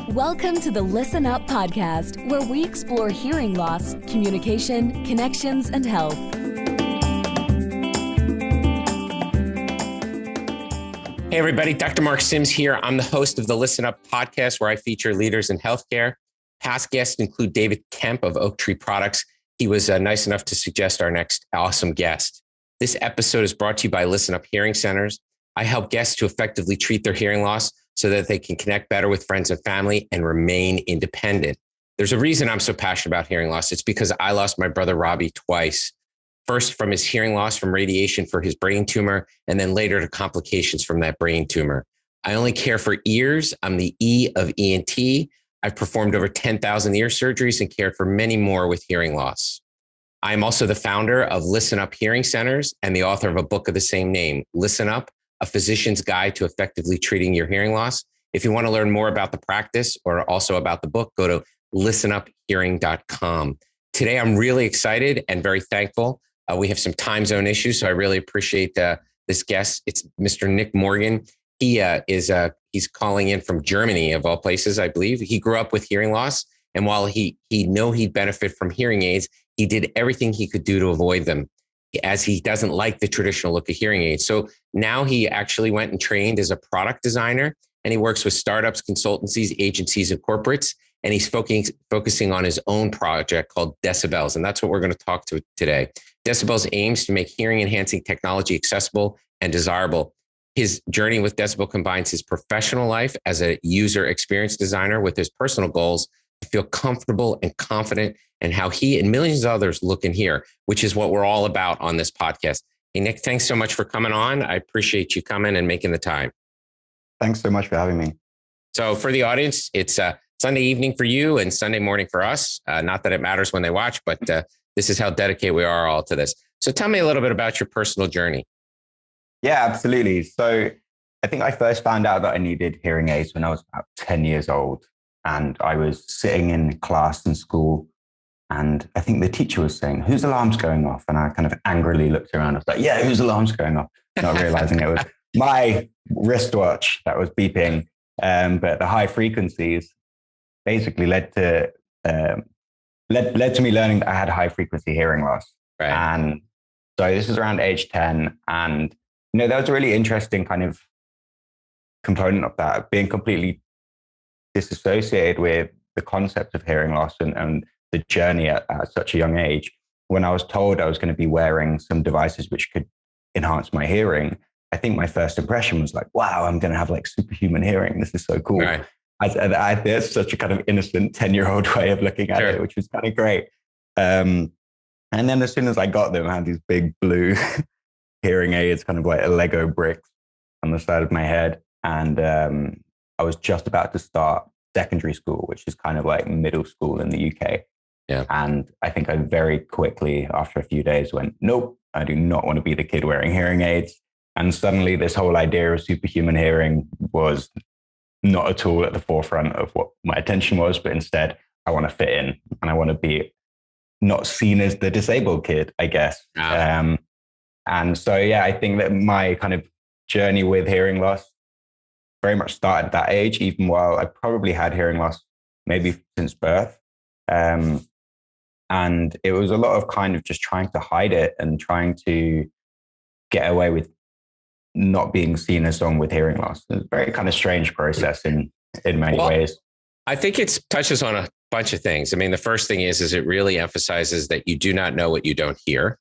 Welcome to the Listen Up podcast, where we explore hearing loss, communication, connections, and health. Hey everybody, Dr. Mark Sims here. I'm the host of the Listen Up podcast, where I feature leaders in healthcare. Past guests include David Kemp of Oak Tree Products. He was nice enough to suggest our next awesome guest. This episode is brought to you by Listen Up Hearing Centers. I help guests to effectively treat their hearing loss so that they can connect better with friends and family and remain independent. There's a reason I'm so passionate about hearing loss. It's because I lost my brother Robbie twice. First from his hearing loss from radiation for his brain tumor, and then later to complications from that brain tumor. I only care for ears. I'm the E of ENT. I've performed over 10,000 ear surgeries and cared for many more with hearing loss. I'm also the founder of Listen Up Hearing Centers and the author of a book of the same name, Listen Up, A Physician's Guide to Effectively Treating Your Hearing Loss. If you want to learn more about the practice or also about the book, go to listenuphearing.com. Today, I'm really excited and very thankful. We have some time zone issues, so I really appreciate this guest. It's Mr. Nick Morgan. He's calling in from Germany, of all places, I believe. He grew up with hearing loss, and while he'd benefit from hearing aids, he did everything he could do to avoid them, as he doesn't like the traditional look of hearing aids. So now he actually went and trained as a product designer, and he works with startups, consultancies, agencies, and corporates. And he's focusing on his own project called Decibels. And that's what we're going to talk to today. Decibels aims to make hearing enhancing technology accessible and desirable. His journey with Decibel combines his professional life as a user experience designer with his personal goals to feel comfortable and confident in how he and millions of others look and hear, which is what we're all about on this podcast. Hey, Nick, thanks so much for coming on. I appreciate you coming and making the time. Thanks so much for having me. So for the audience, it's Sunday evening for you and Sunday morning for us. Not that it matters when they watch, but this is how dedicated we are all to this. So tell me a little bit about your personal journey. Yeah, absolutely. So I think I first found out that I needed hearing aids when I was about 10 years old. And I was sitting in class in school, and I think the teacher was saying, "Whose alarm's going off?" And I kind of angrily looked around. I was like, "Yeah, whose alarm's going off?" Not realizing it was my wristwatch that was beeping. But the high frequencies basically led to me learning that I had high frequency hearing loss. Right. And so this is around age 10. And, that was a really interesting kind of component of that, being completely disassociated with the concept of hearing loss and the journey at such a young age. When I was told I was going to be wearing some devices which could enhance my hearing, I think my first impression was like, wow, I'm going to have like superhuman hearing. This is so cool. Right. There's such a kind of innocent 10-year-old way of looking at it, which was kind of great. And then as soon as I got them, I had these big blue hearing aids, kind of like Lego bricks on the side of my head. And I was just about to start secondary school, which is kind of like middle school in the UK. Yeah. And I think I very quickly, after a few days, went, nope, I do not want to be the kid wearing hearing aids. And suddenly this whole idea of superhuman hearing was not at all at the forefront of what my attention was, but instead I want to fit in and I want to be not seen as the disabled kid, I guess. Wow. And so, yeah, I think that my kind of journey with hearing loss very much started at that age, even while I probably had hearing loss maybe since birth. And it was a lot of kind of just trying to hide it and trying to get away with not being seen as someone with hearing loss. It's a very kind of strange process in many ways. I think it touches on a bunch of things. I mean, the first thing is it really emphasizes that you do not know what you don't hear,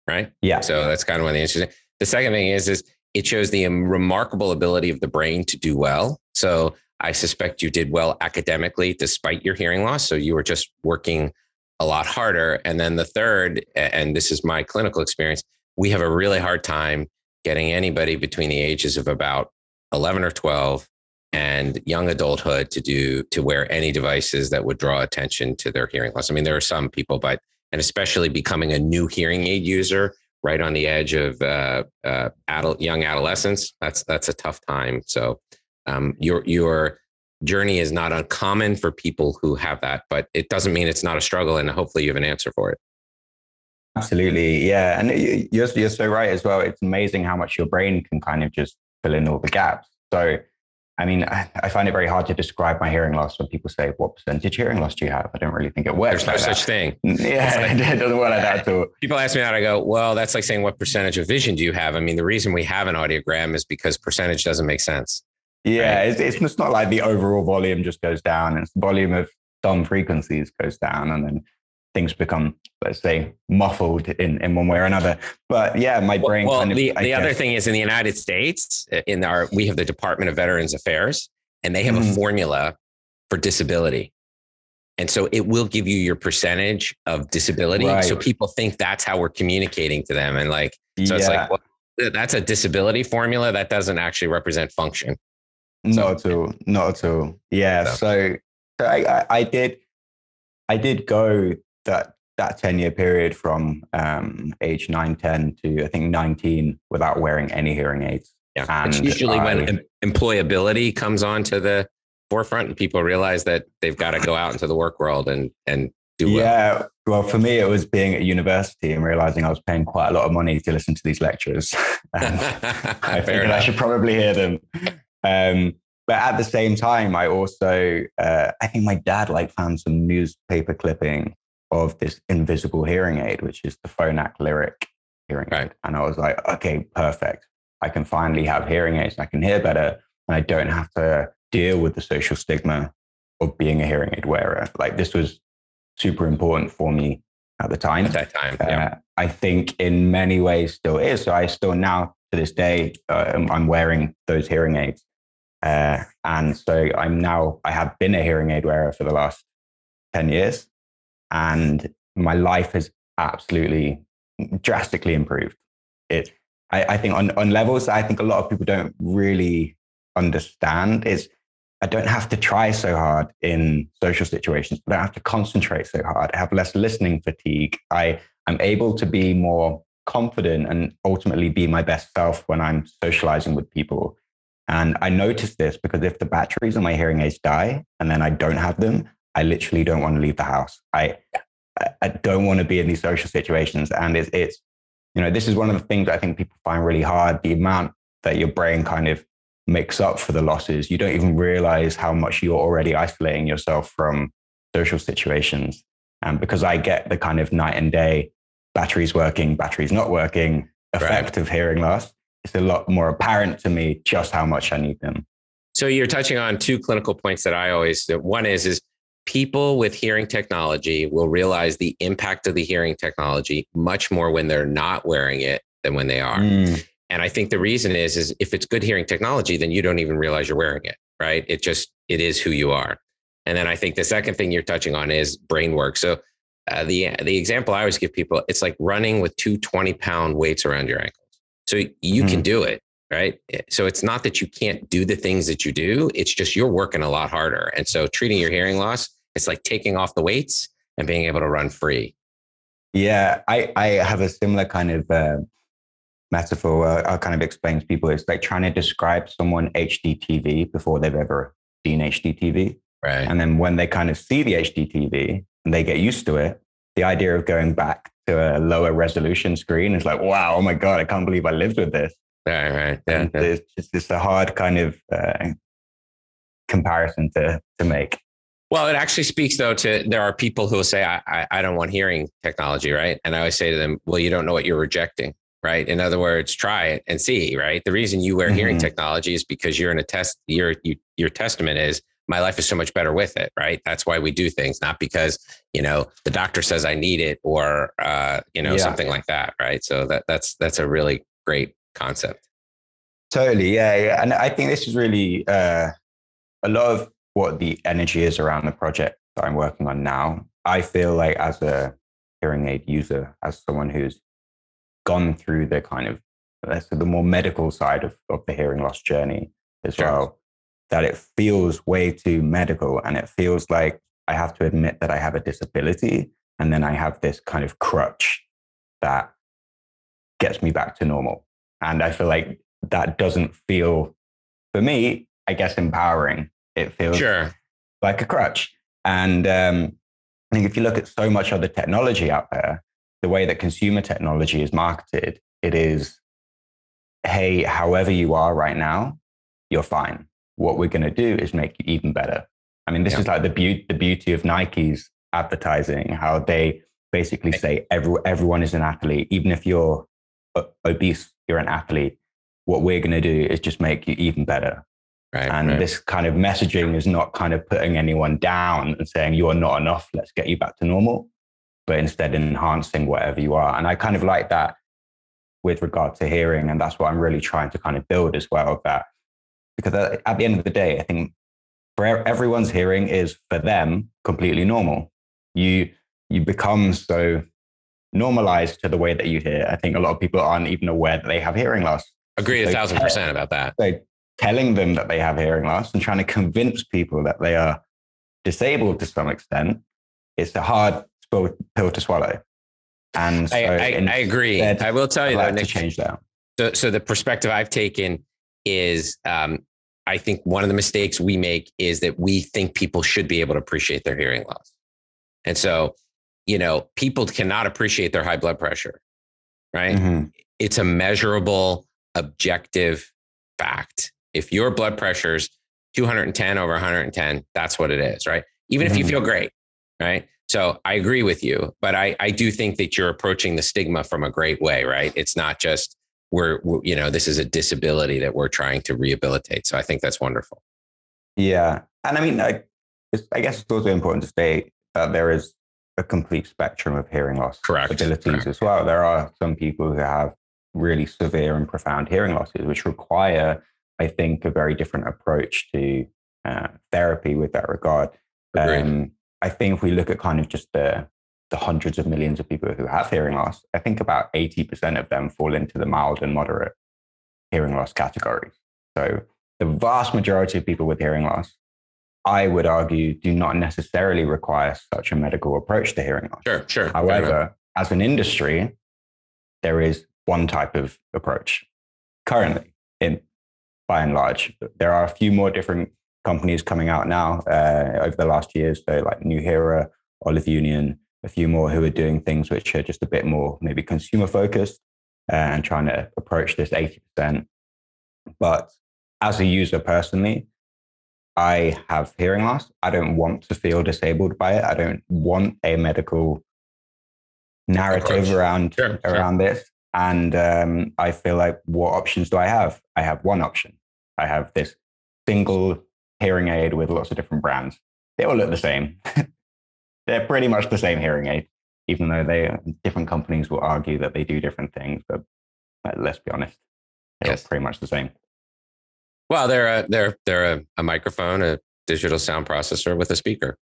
right? Yeah. So that's kind of one of the interesting. The second thing is it shows the remarkable ability of the brain to do well. So I suspect you did well academically despite your hearing loss. So you were just working a lot harder. And then the third, and this is my clinical experience, we have a really hard time getting anybody between the ages of about 11 or 12 and young adulthood to wear any devices that would draw attention to their hearing loss. I mean, there are some people, and especially becoming a new hearing aid user right on the edge of young adolescence, that's a tough time. So your journey is not uncommon for people who have that, but it doesn't mean it's not a struggle, and hopefully you have an answer for it. Absolutely. Yeah. And you're so right as well. It's amazing how much your brain can kind of just fill in all the gaps. So, I mean, I find it very hard to describe my hearing loss when people say, what percentage hearing loss do you have? I don't really think it works. There's no such thing. Yeah, like, it doesn't work like that at all. People ask me that. I go, well, that's like saying, what percentage of vision do you have? I mean, the reason we have an audiogram is because percentage doesn't make sense. Yeah, right? It's not like the overall volume just goes down. It's the volume of some frequencies goes down, and then things become, let's say, muffled in one way or another. But yeah, my brain. Well, the other thing is, in the United States, we have the Department of Veterans Affairs, and they have a formula for disability. And so it will give you your percentage of disability. Right. So people think that's how we're communicating to them. And like, so it's like, well, that's a disability formula that doesn't actually represent function. Not at all. Yeah. So I did go that 10-year period from age 9, 10 to I think 19 without wearing any hearing aids. Yeah. And it's usually when employability comes onto the forefront and people realize that they've got to go out into the work world and do well. Yeah. Well, for me, it was being at university and realizing I was paying quite a lot of money to listen to these lectures. I figured I should probably hear them. But at the same time, I also, I think my dad found some newspaper clipping of this invisible hearing aid, which is the Phonak Lyric hearing aid. And I was like, okay, perfect. I can finally have hearing aids and I can hear better. And I don't have to deal with the social stigma of being a hearing aid wearer. Like, this was super important for me at the time. At that time, yeah. I think in many ways still is. So I still now, to this day, I'm wearing those hearing aids. And so I have been a hearing aid wearer for the last 10 years. And my life has absolutely drastically improved. I think on levels I think a lot of people don't really understand is I don't have to try so hard in social situations. I don't have to concentrate so hard. I have less listening fatigue. I'm able to be more confident and ultimately be my best self when I'm socializing with people. And I noticed this because if the batteries on my hearing aids die and then I don't have them, I literally don't want to leave the house. I don't want to be in these social situations. And it's this is one of the things I think people find really hard, the amount that your brain kind of makes up for the losses. You don't even realize how much you're already isolating yourself from social situations. And because I get the kind of night and day, batteries working, batteries not working effect of hearing loss, it's a lot more apparent to me just how much I need them. So you're touching on two clinical points that I always do. One is people with hearing technology will realize the impact of the hearing technology much more when they're not wearing it than when they are. And I think the reason is if it's good hearing technology, then you don't even realize you're wearing it, right? It is who you are. And then I think the second thing you're touching on is brain work. So the example I always give people, it's like running with 2 20-pound weights around your ankles. So you can do it, right? So it's not that you can't do the things that you do. It's just you're working a lot harder. And so treating your hearing loss, it's like taking off the weights and being able to run free. Yeah, I have a similar kind of metaphor. I'll kind of explain to people. It's like trying to describe someone HDTV before they've ever seen HDTV. Right. And then when they kind of see the HDTV and they get used to it, the idea of going back to a lower resolution screen is like, wow, oh my God, I can't believe I lived with this. Right. Yeah. It's a hard kind of comparison to make. Well, it actually speaks though to, there are people who will say, I don't want hearing technology, right? And I always say to them, well, you don't know what you're rejecting, right? In other words, try it and see, right? The reason you wear hearing technology is because you're in a test, your testament is, my life is so much better with it, right? That's why we do things, not because, the doctor says I need it or, something like that, right? So that's a really great concept. Totally. Yeah. And I think this is really a lot of what the energy is around the project that I'm working on now. I feel like as a hearing aid user, as someone who's gone through the kind of, the more medical side of the hearing loss journey as well, that it feels way too medical. And it feels like I have to admit that I have a disability. And then I have this kind of crutch that gets me back to normal. And I feel like that doesn't feel, for me, I guess, empowering. It feels like a crutch. And I think if you look at so much other technology out there, the way that consumer technology is marketed, it is hey, however you are right now, you're fine. What we're going to do is make you even better. I mean, this is like the beauty of Nike's advertising, how they basically say everyone is an athlete. Even if you're obese, you're an athlete. What we're going to do is just make you even better. And this kind of messaging is not kind of putting anyone down and saying you are not enough, let's get you back to normal, but instead enhancing whatever you are. And I kind of like that with regard to hearing. And that's what I'm really trying to kind of build as well. That because at the end of the day, I think for everyone's hearing is for them completely normal. You become so normalized to the way that you hear. I think a lot of people aren't even aware that they have hearing loss. Agreed 1,000% about that. So telling them that they have hearing loss and trying to convince people that they are disabled to some extent, it's a hard pill to swallow. And so I agree. I will tell you though, Nick, to change that. So the perspective I've taken is, I think one of the mistakes we make is that we think people should be able to appreciate their hearing loss. And so, people cannot appreciate their high blood pressure, right? Mm-hmm. It's a measurable, objective fact. If your blood pressure's 210 over 110, that's what it is, right? Even if you feel great, right? So I agree with you, but I do think that you're approaching the stigma from a great way, right? It's not just this is a disability that we're trying to rehabilitate. So I think that's wonderful. Yeah. And I mean, I guess it's also important to state that there is a complete spectrum of hearing loss abilities as well. There are some people who have really severe and profound hearing losses, which require, I think, a very different approach to therapy with that regard. I think if we look at kind of just the hundreds of millions of people who have hearing loss, I think about 80% of them fall into the mild and moderate hearing loss category. So the vast majority of people with hearing loss, I would argue, do not necessarily require such a medical approach to hearing loss. Sure. However, as an industry, there is one type of approach currently, by and large. There are a few more different companies coming out now over the last years, so like New Hera, Olive Union, a few more who are doing things which are just a bit more maybe consumer focused and trying to approach this 80%. But as a user personally, I have hearing loss. I don't want to feel disabled by it. I don't want a medical narrative around this. And I feel like, what options do I have? I have one option. I have this single hearing aid with lots of different brands. They all look the same. They're pretty much the same hearing aid, even though different companies will argue that they do different things. But let's be honest, they're pretty much the same. Well, they're a microphone, a digital sound processor with a speaker.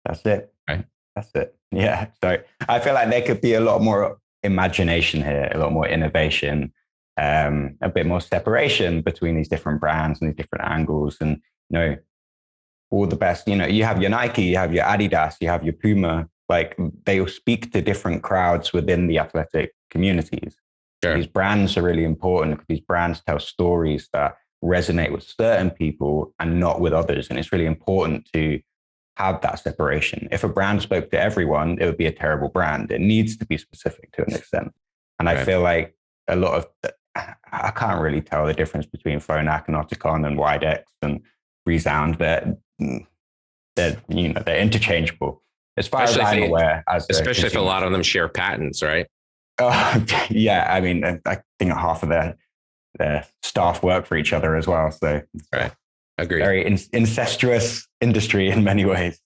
That's it. Right. That's it. Yeah. So I feel like there could be a lot more imagination here, a lot more innovation, a bit more separation between these different brands and these different angles. And, all the best, you have your Nike, you have your Adidas, you have your Puma, like they'll speak to different crowds within the athletic communities. Sure. These brands are really important because these brands tell stories that resonate with certain people and not with others. And it's really important to have that separation. If a brand spoke to everyone, it would be a terrible brand. It needs to be specific to an extent. And I feel like a lot of, I can't really tell the difference between Phonak and Oticon and Widex and Resound. They're interchangeable as far as I'm aware. Especially if a lot of them share patents, right? Yeah. I mean, I think half of their staff work for each other as well. So right. Agreed. Very incestuous industry in many ways.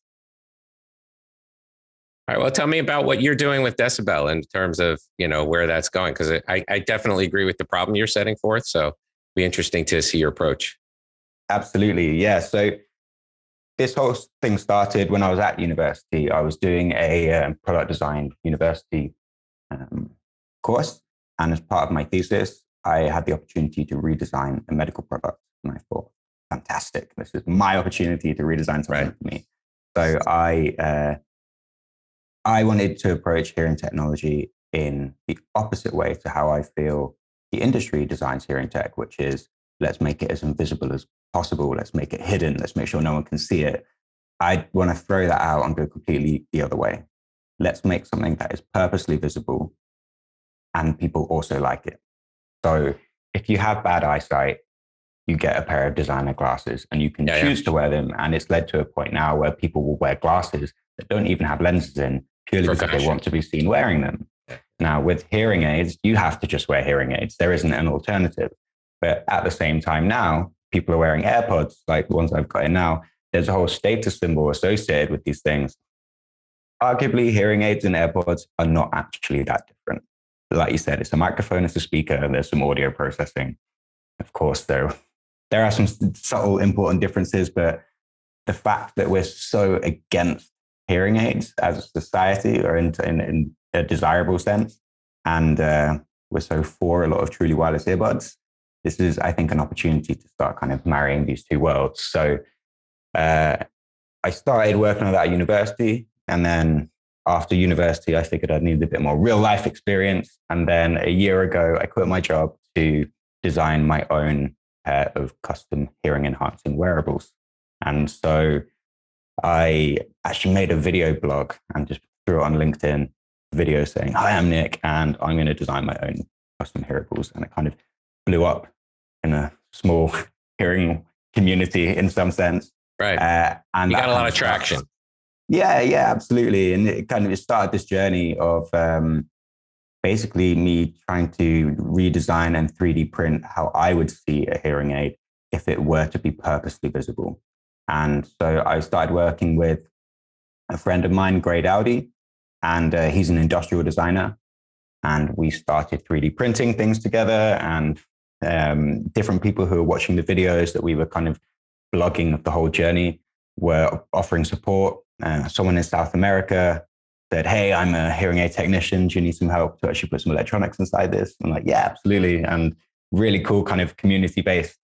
All right. Well, tell me about what you're doing with Decibel in terms of, where that's going. Because I definitely agree with the problem you're setting forth. So it'd be interesting to see your approach. Absolutely. Yeah. So this whole thing started when I was at university. I was doing a product design university course. And as part of my thesis, I had the opportunity to redesign a medical product. And I thought, fantastic. This is my opportunity to redesign something for me. So I wanted to approach hearing technology in the opposite way to how I feel the industry designs hearing tech, which is let's make it as invisible as possible. Let's make it hidden. Let's make sure no one can see it. I want to throw that out and go completely the other way. Let's make something that is purposely visible and people also like it. So if you have bad eyesight, you get a pair of designer glasses and you can choose to wear them. And it's led to a point now where people will wear glasses that don't even have lenses in purely because they want to be seen wearing them. Now, with hearing aids, you have to just wear hearing aids. There isn't an alternative. But at the same time now, people are wearing AirPods like the ones I've got in now. There's a whole status symbol associated with these things. Arguably, hearing aids and AirPods are not actually that different. Like you said, it's a microphone, it's a speaker, and there's some audio processing. Of course, there are some subtle, important differences, but the fact that we're so against hearing aids as a society, or in a desirable sense, and we're so for a lot of truly wireless earbuds, this is, I think, an opportunity to start kind of marrying these two worlds. So I started working on that at university, and then after university, I figured I'd need a bit more real life experience. And then a year ago, I quit my job to design my own pair of custom hearing enhancing wearables. And so I actually made a video blog and just threw it on LinkedIn, video saying, "Hi, I'm Nick, and I'm going to design my own custom hearables." And it kind of blew up in a small hearing community in some sense. Right. And you got a lot of traction. Yeah, absolutely. And it started this journey of basically me trying to redesign and 3D print how I would see a hearing aid if it were to be purposely visible. And so I started working with a friend of mine, Grade Audi, and he's an industrial designer. And we started 3D printing things together, and different people who were watching the videos that we were kind of blogging of the whole journey were offering support. Someone in South America said, "Hey, I'm a hearing aid technician. Do you need some help to actually put some electronics inside this?" I'm like, "Yeah, absolutely." And really cool kind of community-based,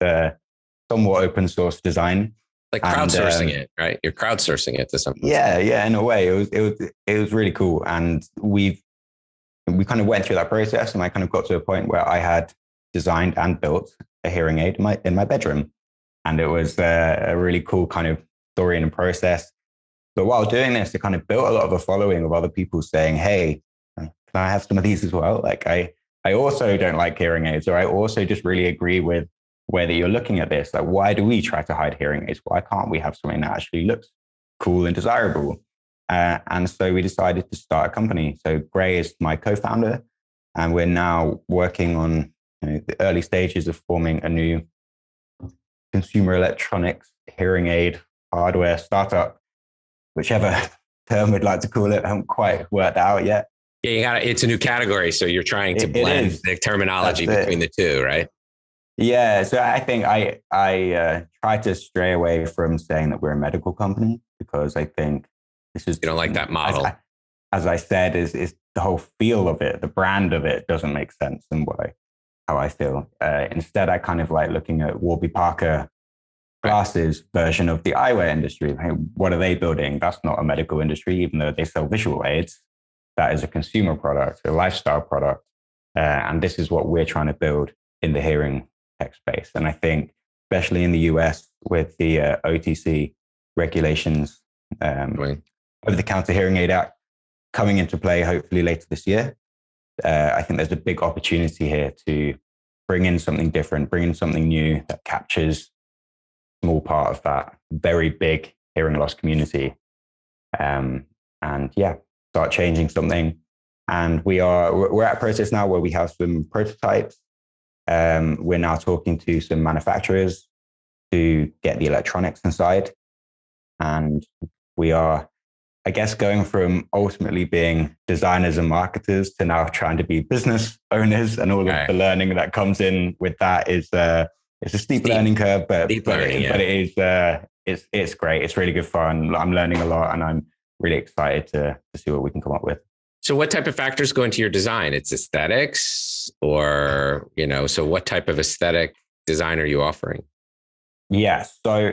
somewhat open source design. Like crowdsourcing it, right? You're crowdsourcing it to something. Yeah, in a way. It was really cool. And we kind of went through that process, and I kind of got to a point where I had designed and built a hearing aid in my bedroom. And it was a really cool kind of story and process. But while doing this, it kind of built a lot of a following of other people saying, "Hey, can I have some of these as well? Like I also don't like hearing aids, or I also just really agree with whether you're looking at this. Like, why do we try to hide hearing aids? Why can't we have something that actually looks cool and desirable?" And so we decided to start a company. So Gray is my co-founder, and we're now working on the early stages of forming a new consumer electronics hearing aid hardware startup, whichever term we'd like to call it. I haven't quite worked out yet. Yeah, it's a new category. So you're trying to blend the terminology between the two, right? Yeah. So I think I try to stray away from saying that we're a medical company, because I think this is... You don't like that model. As I said, is the whole feel of it, the brand of it doesn't make sense in how I feel. Instead, I kind of like looking at Warby Parker glasses version of the eyewear industry. Hey, what are they building? That's not a medical industry, even though they sell visual aids. That is a consumer product, a lifestyle product. And this is what we're trying to build in the hearing tech space. And I think, especially in the US with the OTC regulations, over-the-counter hearing aid act coming into play hopefully later this year, I think there's a big opportunity here to bring in something different, bring in something new that captures a small part of that very big hearing loss community. And start changing something. And we're at a process now where we have some prototypes. We're now talking to some manufacturers to get the electronics inside. And we are, I guess, going from ultimately being designers and marketers to now trying to be business owners, and all of the learning that comes in with that is it's a steep learning curve, but it's great. It's really good fun. I'm learning a lot, and I'm really excited to see what we can come up with. So what type of factors go into your design? It's aesthetics, or, so what type of aesthetic design are you offering? Yeah. So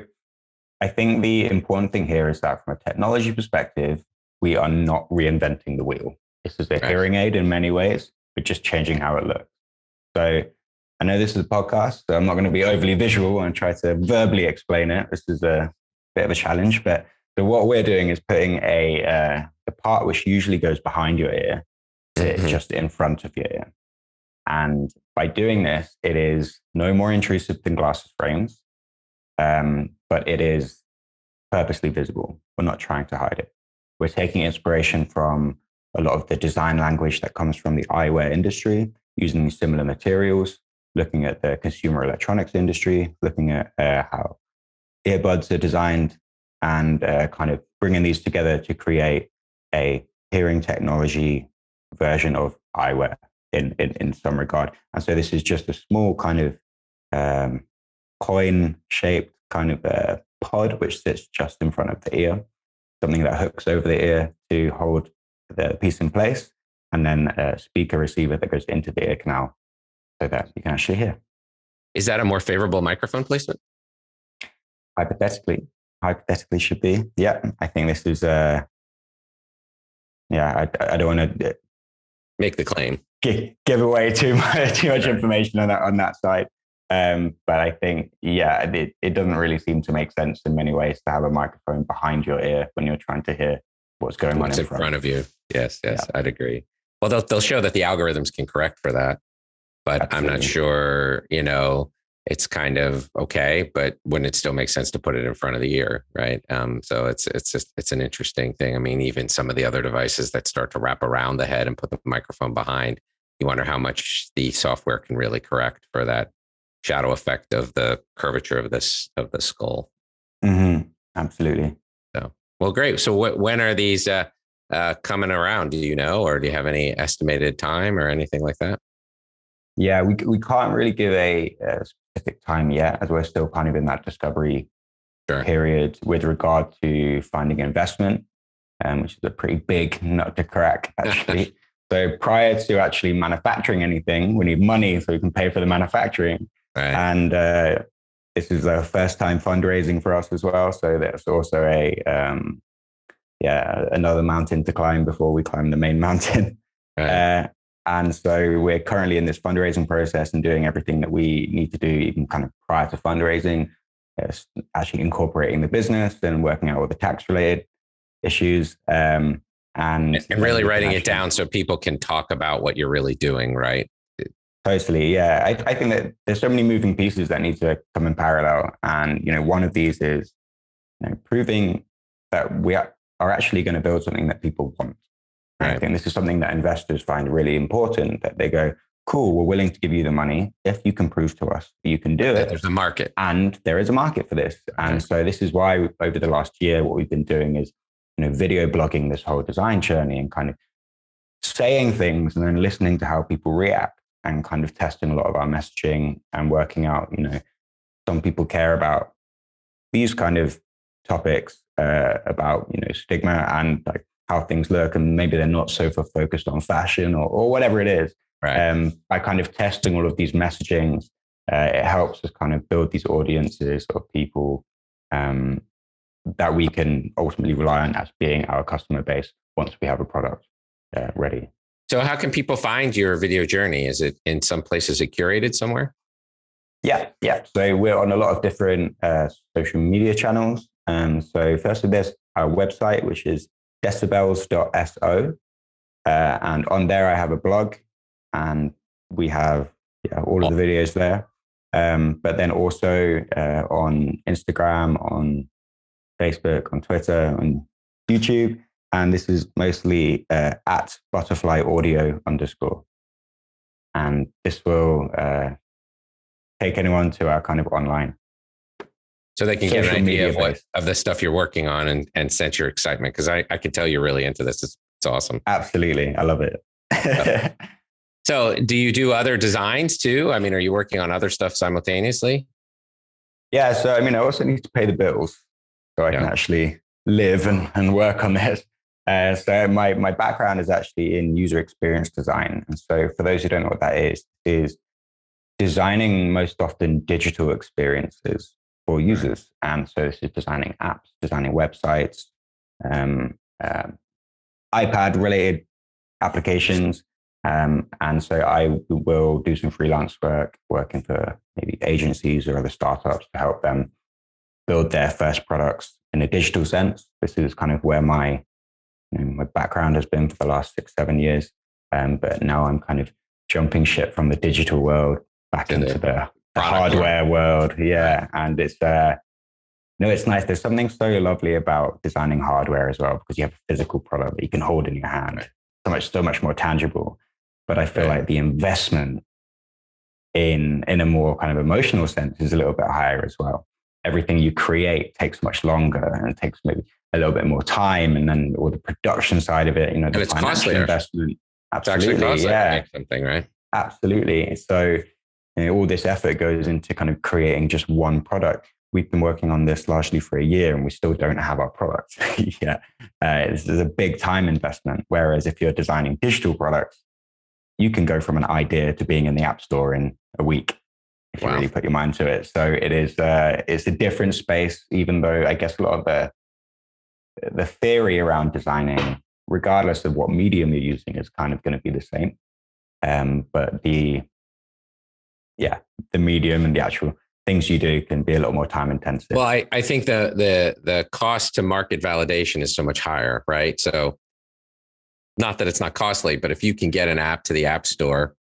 I think the important thing here is that from a technology perspective, we are not reinventing the wheel. This is a hearing aid in many ways, but just changing how it looks. So I know this is a podcast, so I'm not going to be overly visual and try to verbally explain it. This is a bit of a challenge, but so what we're doing is putting the part which usually goes behind your ear, just in front of your ear. And by doing this, it is no more intrusive than glasses frames, but it is purposely visible. We're not trying to hide it. We're taking inspiration from a lot of the design language that comes from the eyewear industry, using similar materials, looking at the consumer electronics industry, looking at how earbuds are designed, and kind of bringing these together to create a hearing technology version of eyewear in some regard. And so this is just a small kind of coin-shaped kind of pod, which sits just in front of the ear, something that hooks over the ear to hold the piece in place, and then a speaker receiver that goes into the ear canal so that you can actually hear. Is that a more favorable microphone placement? Hypothetically should be. Yeah, I think this is, I don't want to make the claim. Give away too much information on that side. But I think, it doesn't really seem to make sense in many ways to have a microphone behind your ear when you're trying to hear what's going on in front of you. Yes, I'd agree. Well, they'll show that the algorithms can correct for that, but absolutely. I'm not sure, it's kind of okay, but wouldn't it still make sense to put it in front of the ear, right? So it's an interesting thing. I mean, even some of the other devices that start to wrap around the head and put the microphone behind, you wonder how much the software can really correct for that shadow effect of the curvature of the skull. Mm-hmm. Absolutely. So, well, great. So when are these coming around? Do you know, or do you have any estimated time or anything like that? Yeah, we can't really give a specific time yet, as we're still kind of in that discovery period with regard to finding investment, which is a pretty big nut to crack, actually. So prior to actually manufacturing anything, we need money so we can pay for the manufacturing. Right. And this is a first time fundraising for us as well. So that's also another mountain to climb before we climb the main mountain. Right. And so we're currently in this fundraising process and doing everything that we need to do, even kind of prior to fundraising, actually incorporating the business and working out all the tax related issues. And really writing it down so people can talk about what you're really doing, right? Totally. Yeah. I think that there's so many moving pieces that need to come in parallel. And, one of these is proving that we are actually going to build something that people want. Right. I think this is something that investors find really important, that they go, cool, we're willing to give you the money if you can prove to us that you can do it. There's a market. And there is a market for this. And so this is why over the last year, what we've been doing is, video blogging this whole design journey and kind of saying things and then listening to how people react and kind of testing a lot of our messaging and working out, some people care about these kind of topics about, stigma and like how things look, and maybe they're not so focused on fashion or whatever it is. Right. By kind of testing all of these messagings, it helps us kind of build these audiences of people that we can ultimately rely on as being our customer base once we have a product ready. So how can people find your video journey? Is it in some places curated somewhere? Yeah. So we're on a lot of different social media channels. So firstly, there's our website, which is decibels.so. And on there, I have a blog and we have all of the videos there. But then also on Instagram, on Facebook, on Twitter, on YouTube. And this is mostly at butterfly audio _. And this will take anyone to our kind of online. So they can get an idea of the stuff you're working on and sense your excitement. Because I can tell you're really into this. It's awesome. Absolutely. I love it. So do you do other designs too? I mean, are you working on other stuff simultaneously? Yeah. So, I also need to pay the bills so I can actually live and work on this. So my background is actually in user experience design. And so for those who don't know what that is designing most often digital experiences for users. And so this is designing apps, designing websites, iPad related applications. And so I will do some freelance work, working for maybe agencies or other startups to help them build their first products in a digital sense. This is kind of where my background has been for the last 6-7 years. But now I'm kind of jumping ship from the digital world back into the hardware world. Yeah. Right. And it's, no, it's nice. There's something so lovely about designing hardware as well, because you have a physical product that you can hold in your hand. Right. So much more tangible. But I feel like the investment in a more kind of emotional sense is a little bit higher as well. Everything you create takes much longer and it takes maybe a little bit more time, and then all the production side of it, you know, the financial investment. Absolutely, it's actually costly to make something, right? Absolutely. So, you know, all this effort goes into kind of creating just one product. We've been working on this largely for a year and we still don't have our product yet. This is a big time investment. Whereas if you're designing digital products, you can go from an idea to being in the App Store in a week if you really put your mind to it. So it is, it's a different space, even though I guess a lot of the theory around designing, regardless of what medium you're using, is kind of going to be the same. But the medium and the actual things you do can be a little more time intensive. Well, I think the cost to market validation is so much higher, right? So not that it's not costly, but if you can get an app to the App Store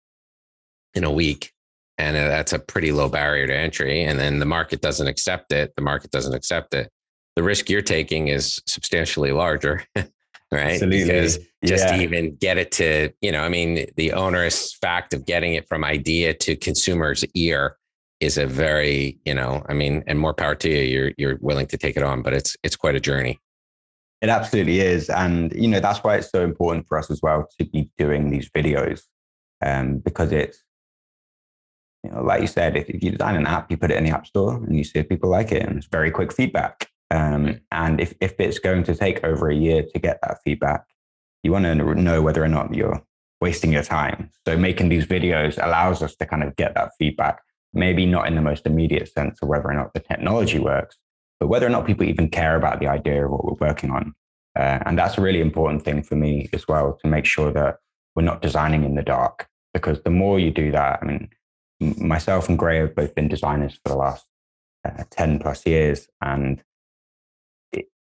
in a week, and that's a pretty low barrier to entry, and then the market doesn't accept it, the risk you're taking is substantially larger, right? Absolutely. Because just to even get it to, you know, I mean, the onerous fact of getting it from idea to consumer's ear is a very, you know, I mean, and more power to you, you're willing to take it on, but it's quite a journey. It absolutely is. And, you know, that's why it's so important for us as well to be doing these videos, because it's, you know, like you said, if you design an app, you put it in the App Store and you see if people like it, and it's very quick feedback. And if it's going to take over a year to get that feedback, you want to know whether or not you're wasting your time. So making these videos allows us to kind of get that feedback, maybe not in the most immediate sense of whether or not the technology works, but whether or not people even care about the idea of what we're working on. And that's a really important thing for me as well, to make sure that we're not designing in the dark, because the more you do that, I mean, myself and Gray have both been designers for the last 10 plus years. And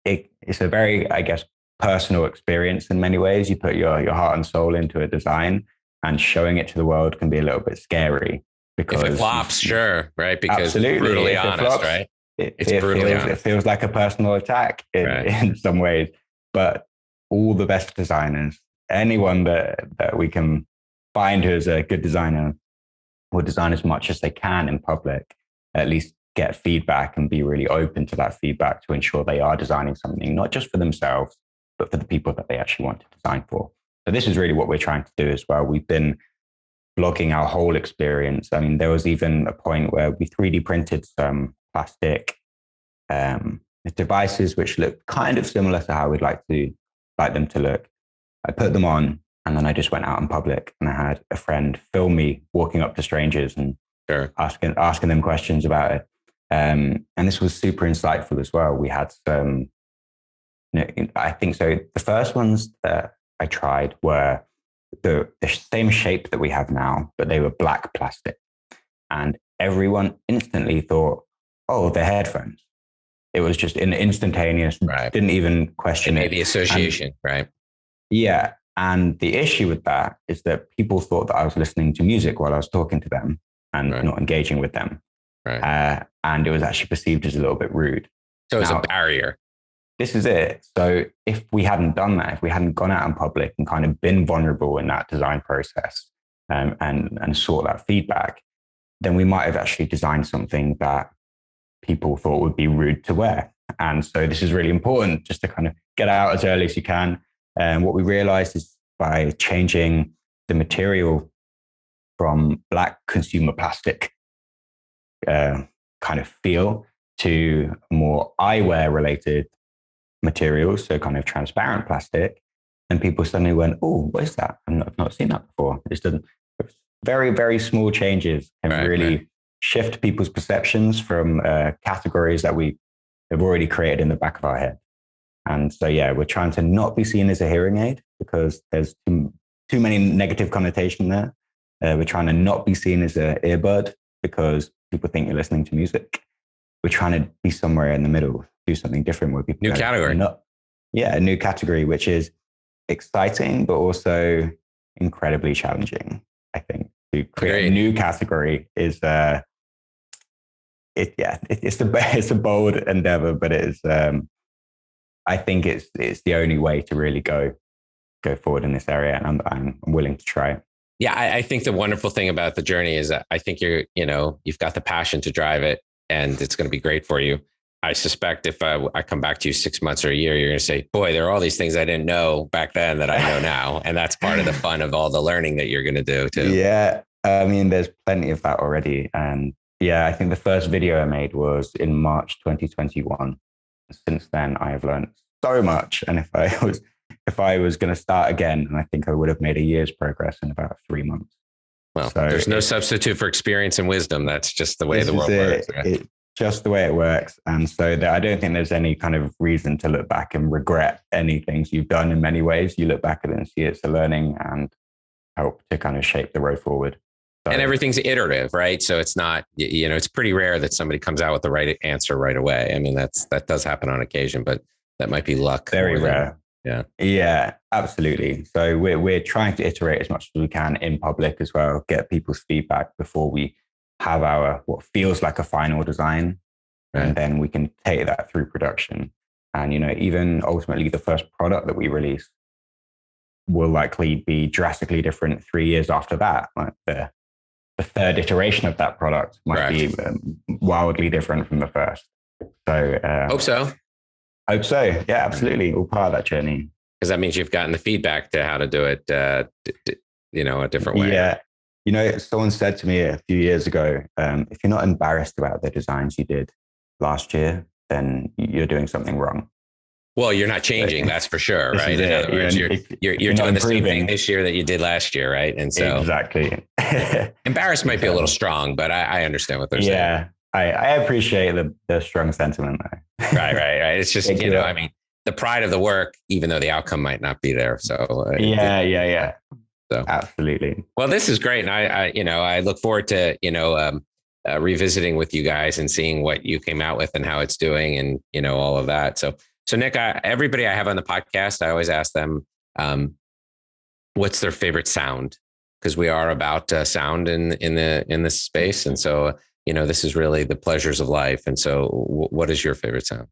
it's a very, I guess, personal experience in many ways. You put your heart and soul into a design, and showing it to the world can be a little bit scary. Because if it flops, sure, right? Because absolutely, brutally honest, flops, right? It feels like a personal attack in some ways. But all the best designers, anyone that we can find who is a good designer, will design as much as they can in public, at least get feedback and be really open to that feedback to ensure they are designing something, not just for themselves, but for the people that they actually want to design for. So this is really what we're trying to do as well. We've been blogging our whole experience. I mean, there was even a point where we 3D printed some plastic devices which look kind of similar to how we'd like them to look. I put them on, and then I just went out in public, and I had a friend film me walking up to strangers and asking them questions about it. And this was super insightful as well. We had some, you know, I think so. The first ones that I tried were the same shape that we have now, but they were black plastic. And everyone instantly thought, oh, they're headphones. It was just an instantaneous, didn't even question it. The association, right? Yeah. And the issue with that is that people thought that I was listening to music while I was talking to them and not engaging with them. Right. And it was actually perceived as a little bit rude. So it's a barrier. This is it. So if we hadn't done that, if we hadn't gone out in public and kind of been vulnerable in that design process and sought that feedback, then we might have actually designed something that people thought would be rude to wear. And so this is really important, just to kind of get out as early as you can. And what we realized is by changing the material from black consumer plastic kind of feel to more eyewear related materials, so kind of transparent plastic, and people suddenly went, oh, what is that? I've not seen that before. Very, very small changes can really shift people's perceptions from categories that we have already created in the back of our head. And so, yeah, we're trying to not be seen as a hearing aid, because there's too many negative connotation there. We're trying to not be seen as an earbud, because people think you're listening to music. We're trying to be somewhere in the middle, do something different where people new category. A new category, which is exciting, but also incredibly challenging, I think. to create a new category is it's a bold endeavor, but I think it's the only way to really go forward in this area, and I'm willing to try it. Yeah, I think the wonderful thing about the journey is that I think you've got the passion to drive it, and it's going to be great for you. I suspect if I come back to you 6 months or a year, you're going to say, boy, there are all these things I didn't know back then that I know now. And that's part of the fun of all the learning that you're going to do too. Yeah. I mean, there's plenty of that already. And yeah, I think the first video I made was in March 2021. Since then, I have learned so much. And if I was going to start again, I think I would have made a year's progress in about 3 months. Well, so there's no substitute for experience and wisdom. That's just the way the world works. Right? Just the way it works. And so I don't think there's any kind of reason to look back and regret any things you've done in many ways. You look back at it and see it's a learning and help to kind of shape the road forward. So, and everything's iterative, right? So it's not, it's pretty rare that somebody comes out with the right answer right away. I mean, that does happen on occasion, but that might be luck. Very rare. Yeah, absolutely. So we're trying to iterate as much as we can in public as well, get people's feedback before we have what feels like a final design. Right. And then we can take that through production. And, even ultimately the first product that we release will likely be drastically different 3 years after that. Like the third iteration of that product might be wildly different from the first. So hope so. Yeah, absolutely. All part of that journey. Because that means you've gotten the feedback to how to do it, a different way. Yeah. Someone said to me a few years ago, if you're not embarrassed about the designs you did last year, then you're doing something wrong. Well, you're not changing, that's for sure, right? In other words, you're doing the same thing this year that you did last year, right? And so exactly. Embarrassed might be a little strong, but I understand what they're saying. Yeah, I appreciate the strong sentiment though. Right. It's just, I mean, the pride of the work, even though the outcome might not be there. So yeah. So absolutely. Well, this is great. And I look forward to, revisiting with you guys and seeing what you came out with and how it's doing and, all of that. So Nick, everybody I have on the podcast, I always ask them, what's their favorite sound? Because we are about sound in this space. And so, this is really the pleasures of life. And so what is your favorite sound?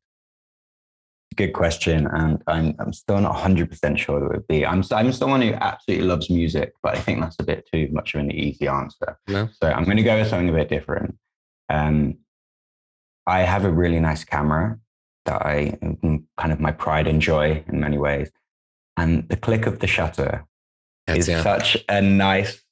Good question, and I'm still not 100% sure that it would be. I'm someone who absolutely loves music, but I think that's a bit too much of an easy answer. No. So I'm going to go with something a bit different. I have a really nice camera that I kind of my pride and joy in many ways, and the click of the shutter is such a nice.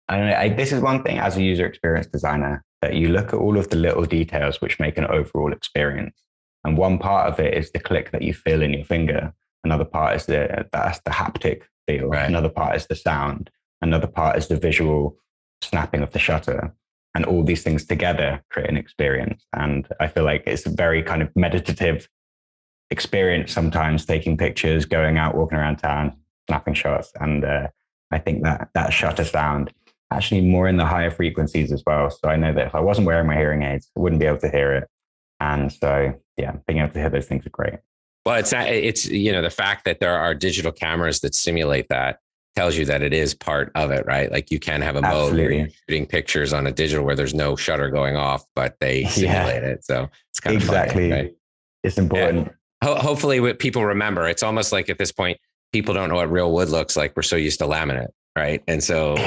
I don't know. This is one thing as a user experience designer that you look at all of the little details which make an overall experience. And one part of it is the click that you feel in your finger. Another part is that's the haptic feel. Right. Another part is the sound. Another part is the visual snapping of the shutter. And all these things together create an experience. And I feel like it's a very kind of meditative experience sometimes, taking pictures, going out, walking around town, snapping shots. And I think that shutter sound actually more in the higher frequencies as well. So I know that if I wasn't wearing my hearing aids, I wouldn't be able to hear it. And so, yeah, being able to hear those things are great. Well, it's the fact that there are digital cameras that simulate that tells you that it is part of it, right? Like you can have a mode where you're shooting pictures on a digital where there's no shutter going off, but they simulate it. So it's kind of funny, right? It's important. Hopefully what people remember, it's almost like at this point, people don't know what real wood looks like. We're so used to laminate. Right. And so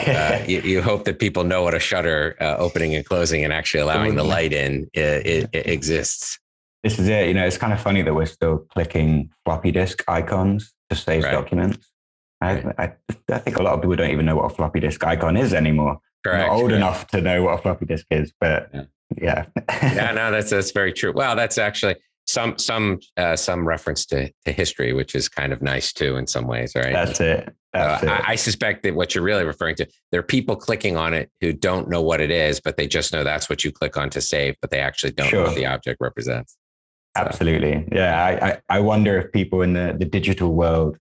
you hope that people know what a shutter opening and closing and actually allowing the light in it exists. This is it. It's kind of funny that we're still clicking floppy disk icons to save documents. I think a lot of people don't even know what a floppy disk icon is anymore. Correct. I'm not old enough to know what a floppy disk is, but yeah. No, that's very true. Well, that's actually some reference to history, which is kind of nice too in some ways. Right. That's it. I suspect that what you're really referring to, there are people clicking on it who don't know what it is, but they just know that's what you click on to save, but they actually don't know what the object represents. So. Absolutely. Yeah. I wonder if people in the digital world,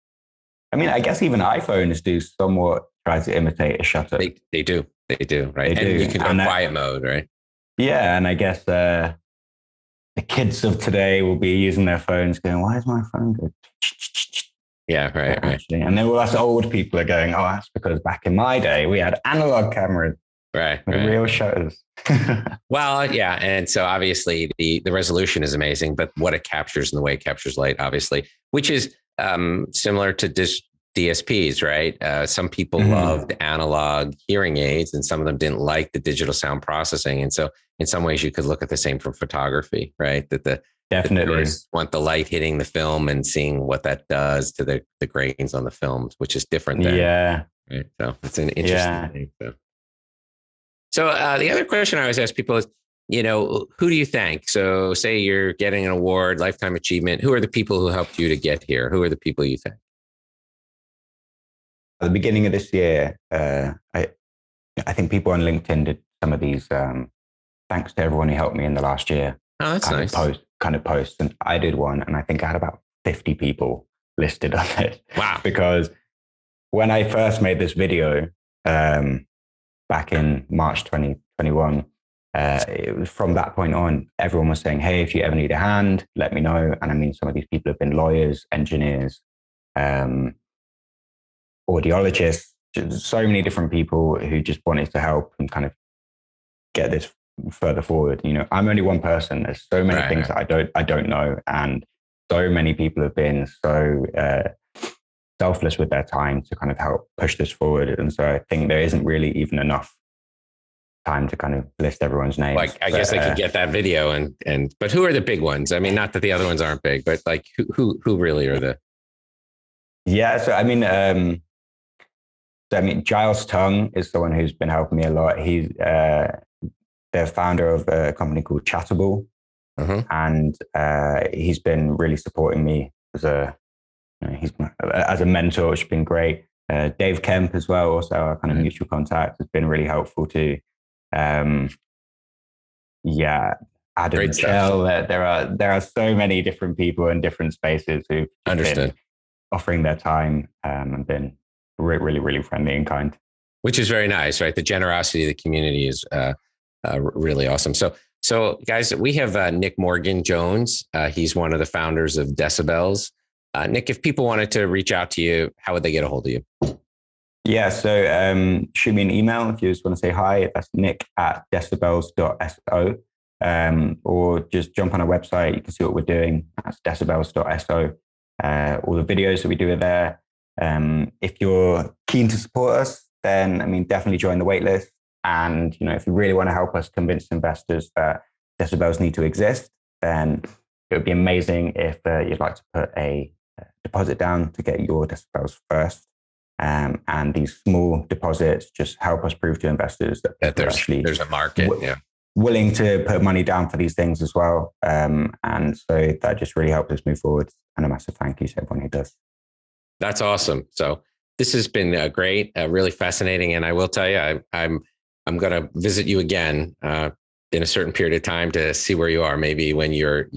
I mean, I guess even iPhones do somewhat try to imitate a shutter. They do. Right. And you can go quiet mode, right? Yeah. And I guess the kids of today will be using their phones going, why is my phone good? Yeah, right. Actually. And then all us old people are going, oh, that's because back in my day, we had analog cameras Right. with real shutters. Well, yeah. And so obviously the resolution is amazing, but what it captures and the way it captures light, obviously, which is similar to DSPs, right? Some people loved analog hearing aids and some of them didn't like the digital sound processing. And so in some ways you could look at the same from photography, right? That the viewers want the light hitting the film and seeing what that does to the grains on the films, which is different than, right? So it's an interesting thing. So the other question I always ask people is, who do you thank? So say you're getting an award, lifetime achievement. Who are the people who helped you to get here? Who are the people you thank? At the beginning of this year, I think people on LinkedIn did some of these thanks to everyone who helped me in the last year. Oh, that's nice. Kind of posts. And I did one, and I think I had about 50 people listed on it. Wow. Because when I first made this video, back in March 2021, it was from that point on, everyone was saying, hey, if you ever need a hand, let me know. And I mean, some of these people have been lawyers, engineers, audiologists, so many different people who just wanted to help and kind of get this further forward. I'm only one person. There's so many things that I don't know. And so many people have been so selfless with their time to kind of help push this forward. And so I think there isn't really even enough time to kind of list everyone's names. Like, I guess they could get that video but who are the big ones? I mean, not that the other ones aren't big, but like who really are the? Yeah. So, I mean, Giles Tung is someone who's been helping me a lot. He's the founder of a company called Chatable. And he's been really supporting me as a mentor, which has been great. Dave Kemp as well, also our kind of mutual contact, has been really helpful too. Adam Michelle, there are so many different people in different spaces who've been offering their time and been really, really friendly and kind. Which is very nice, right? The generosity of the community is really awesome. So guys, we have Nick Morgan Jones. He's one of the founders of Decibels. Nick, if people wanted to reach out to you, how would they get a hold of you? Yeah, so shoot me an email if you just want to say hi. That's nick@decibels.so, or just jump on our website. You can see what we're doing. That's decibels.so. All the videos that we do are there. If you're keen to support us, then definitely join the waitlist. And if you really want to help us convince investors that Decibels need to exist, then it would be amazing if you'd like to put a deposit down to get your Decibels first. And these small deposits just help us prove to investors that there's a market, willing to put money down for these things as well. And so that just really helps us move forward. And a massive thank you to everyone who does. That's awesome. So this has been great, really fascinating. And I will tell you, I'm going to visit you again in a certain period of time to see where you are. Maybe when your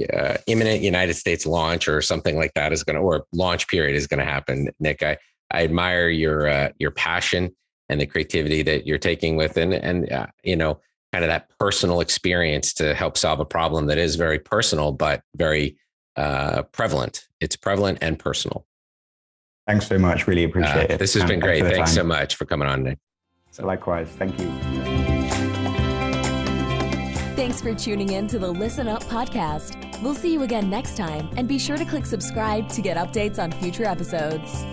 imminent United States launch or something like that or launch period is going to happen. Nick, I admire your passion and the creativity that you're taking with and kind of that personal experience to help solve a problem that is very personal, but very prevalent. It's prevalent and personal. Thanks so much. Really appreciate it. This has been great. Thanks so much for coming on, Nick. So likewise. Thank you. Thanks for tuning in to the Listen Up podcast. We'll see you again next time, and be sure to click subscribe to get updates on future episodes.